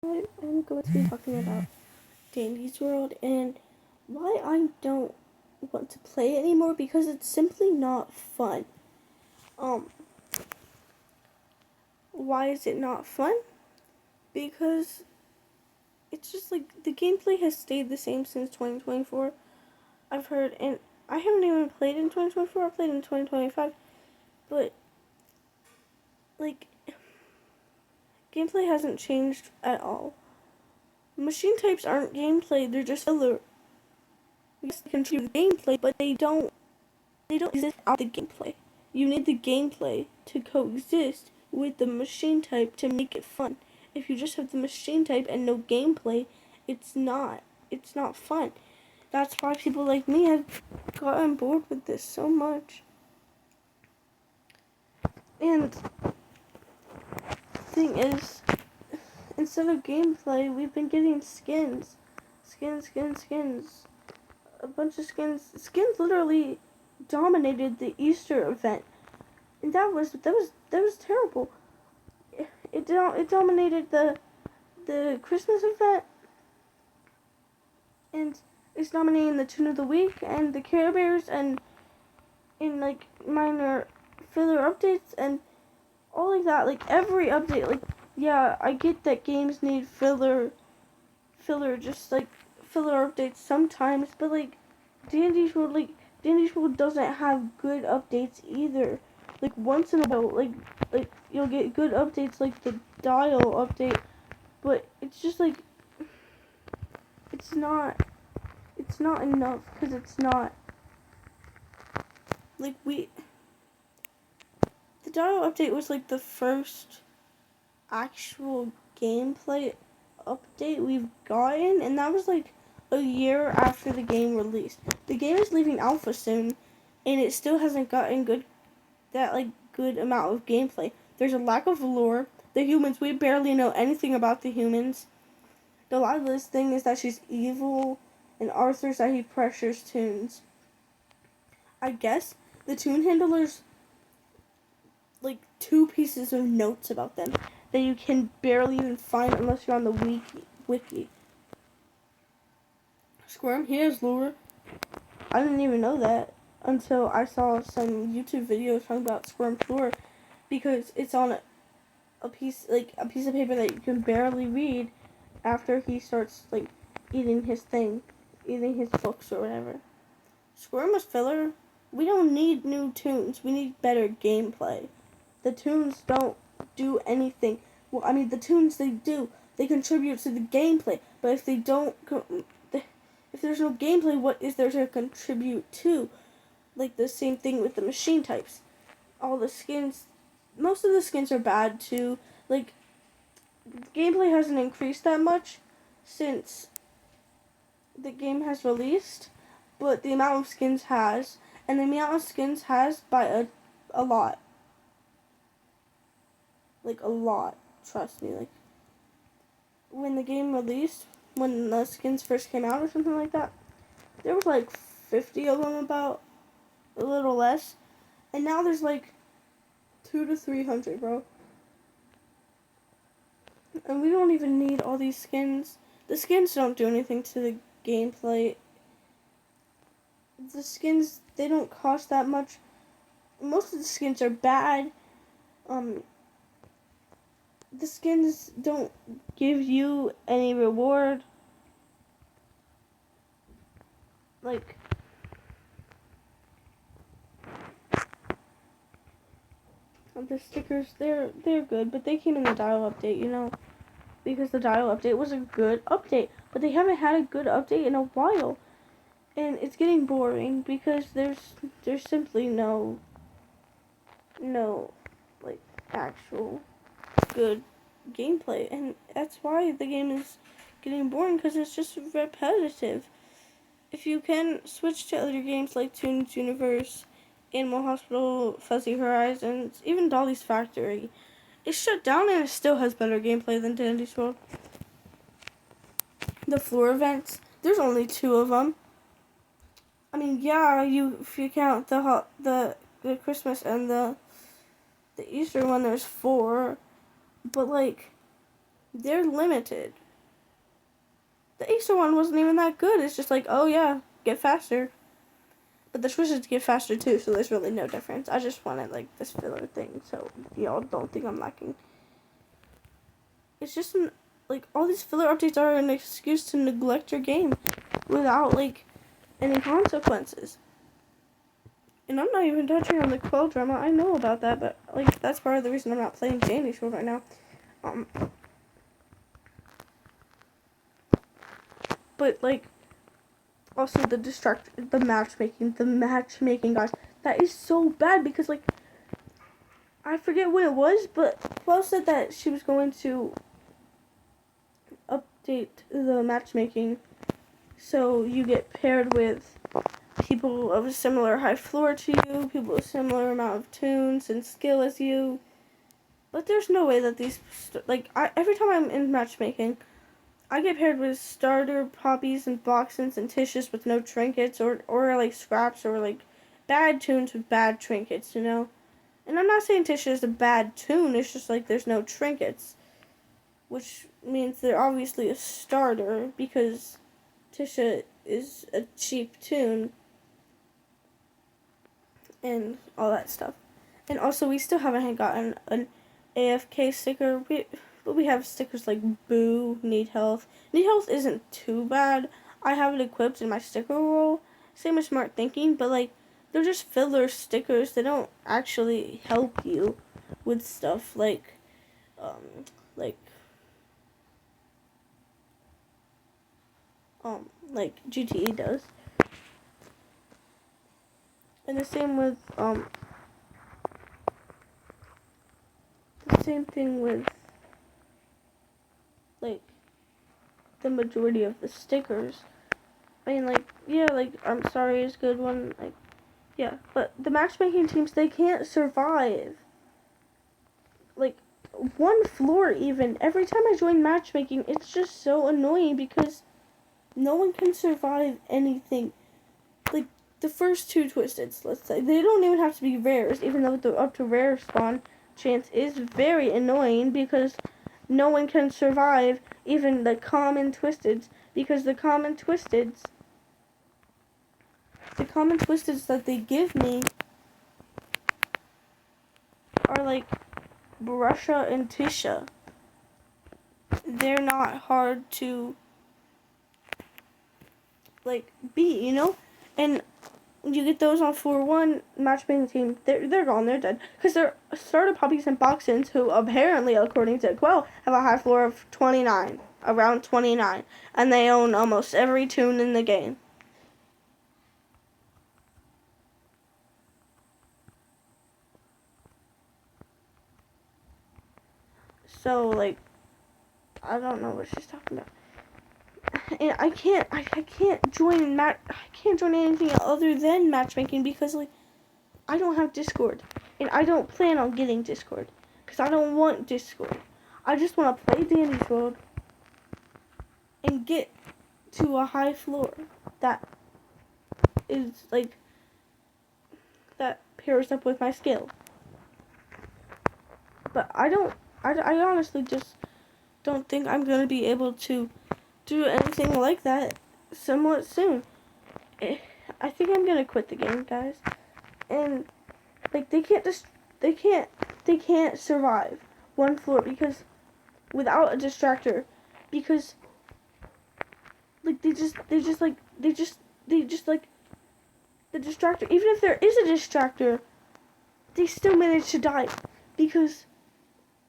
I'm going to be talking about Dandy's World and why I don't want to play it anymore because it's simply not fun. Um, why is it not fun? Because it's just like the gameplay has stayed the same since 2024. I've heard, and I haven't even played in 2024. I played in 2025, but like gameplay hasn't changed at all. Machine types aren't gameplay; they're just filler. Yes, they contribute to the gameplay, but they don't exist out the gameplay. You need the gameplay to coexist with the machine type to make it fun. If you just have the machine type and no gameplay, it's not fun. That's why people like me have gotten bored with this so much. And the thing is, instead of gameplay, we've been getting skins. Skins. A bunch of skins. Skins literally dominated the Easter event. And that was terrible. It dominated the Christmas event, and it's dominating the Tune of the Week and the Care Bears and in like minor filler updates and all like that. Like every update, like yeah, I get that games need just like filler updates sometimes, but like Dandy's World doesn't have good updates either. Like once in a while, like you'll get good updates like the dial update, but it's just like it's not enough because it's not like the dial update was like the first actual gameplay update we've gotten, and that was like a year after the game released. The game is leaving alpha soon, and it still hasn't gotten good amount of gameplay. There's a lack of lore. The humans, we barely know anything about the humans. The lot of this thing is that she's evil, and Arthur's that he pressures tunes. I guess the tune handlers like two pieces of notes about them that you can barely even find unless you're on the wiki. Squirm, he has lore. I didn't even know that until I saw some YouTube videos talking about Squirm's lore because it's on a piece of paper that you can barely read after he starts like eating his books or whatever. Squirm was filler. We don't need new tunes. We need better gameplay. The tunes don't do anything. Well, I mean, the tunes they do, they contribute to the gameplay. But if they don't, if there's no gameplay, what is there to contribute to? Like the same thing with the machine types. All the skins, most of the skins are bad too. Like, gameplay hasn't increased that much since the game has released, but the amount of skins has, and the amount of skins has by a lot. Like a lot, trust me. Like when the game released, when the skins first came out or something like that, there was like 50 of them, about a little less, and now there's like 200 to 300, bro. And we don't even need all these skins. The skins don't do anything to the gameplay. The skins, they don't cost that much. Most of the skins are bad. The skins don't give you any reward. Like, the stickers, they're good, but they came in the dial update, because the dial update was a good update, but they haven't had a good update in a while, and it's getting boring because there's simply no like actual good gameplay, and that's why the game is getting boring because it's just repetitive. If you can switch to other games like Toon's Universe, Animal Hospital, Fuzzy Horizons, even Dolly's Factory, it's shut down and it still has better gameplay than Dandy's World. The floor events, there's only 2 of them. I mean, yeah, if you count the Christmas and the Easter one, there's 4. But like, they're limited. The Acer one wasn't even that good. It's just like, oh yeah, get faster. But the Twisted get faster too, so there's really no difference. I just wanted like this filler thing, so y'all don't think I'm lacking. It's just like all these filler updates are an excuse to neglect your game without like any consequences. And I'm not even touching on the Quell drama. I know about that, but like that's part of the reason I'm not playing Dandy Sword right now. But like also the matchmaking, guys, that is so bad because like I forget what it was, but Quell said that she was going to update the matchmaking so you get paired with people of a similar high floor to you, people with a similar amount of tunes and skill as you. But there's no way that these, like, every time I'm in matchmaking, I get paired with starter poppies and boxins and tissues with no trinkets, or like scraps, or like bad tunes with bad trinkets, you know? And I'm not saying Tisha is a bad tune, it's just like there's no trinkets, which means they're obviously a starter because Tisha is a cheap tune and all that stuff. And also, we still haven't gotten an AFK sticker. We have stickers like Boo, Need Health. Need Health isn't too bad. I have it equipped in my sticker roll. Same as Smart Thinking, but like they're just filler stickers. They don't actually help you with stuff like like GTE does. And the same with the same thing with like the majority of the stickers. I mean, like, yeah, like, I'm sorry is a good one, like, yeah, but the matchmaking teams, they can't survive. Like, one floor even, every time I join matchmaking, it's just so annoying because no one can survive anything. Like, the first two Twisteds, let's say, they don't even have to be rares, even though the up to rare spawn chance is very annoying because no one can survive even the common Twisteds, because the common Twisteds that they give me are like Brusha and Tisha. They're not hard to like beat, you know? And you get those on 4-1 matchmaking team, they're gone, they're dead. Because they're starter poppies and boxins who apparently, according to Quell, have a high floor of 29, around 29. And they own almost every tune in the game. So, like, I don't know what she's talking about. And I can't join anything other than matchmaking because, like, I don't have Discord. And I don't plan on getting Discord. Because I don't want Discord. I just want to play Dandy's World and get to a high floor that is, like, that pairs up with my skill. But I honestly just don't think I'm going to be able to do anything like that somewhat soon. I think I'm going to quit the game, guys. And, like, they can't survive one floor because without a distractor, because like they just like the distractor, even if there is a distractor, they still manage to die because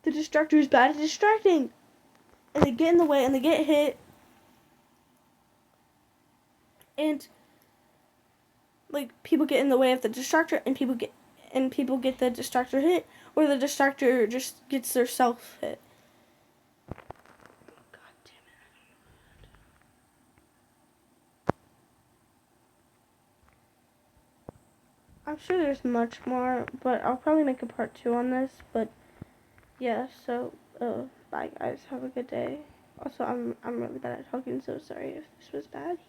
the distractor is bad at distracting, and they get in the way and they get hit, and like people get in the way of the distractor and people get the distractor hit, or the distractor just gets their self hit. I'm sure there's much more, but I'll probably make a part 2 on this. But yeah, so bye guys, have a good day. Also, I'm really bad at talking, so sorry if this was bad.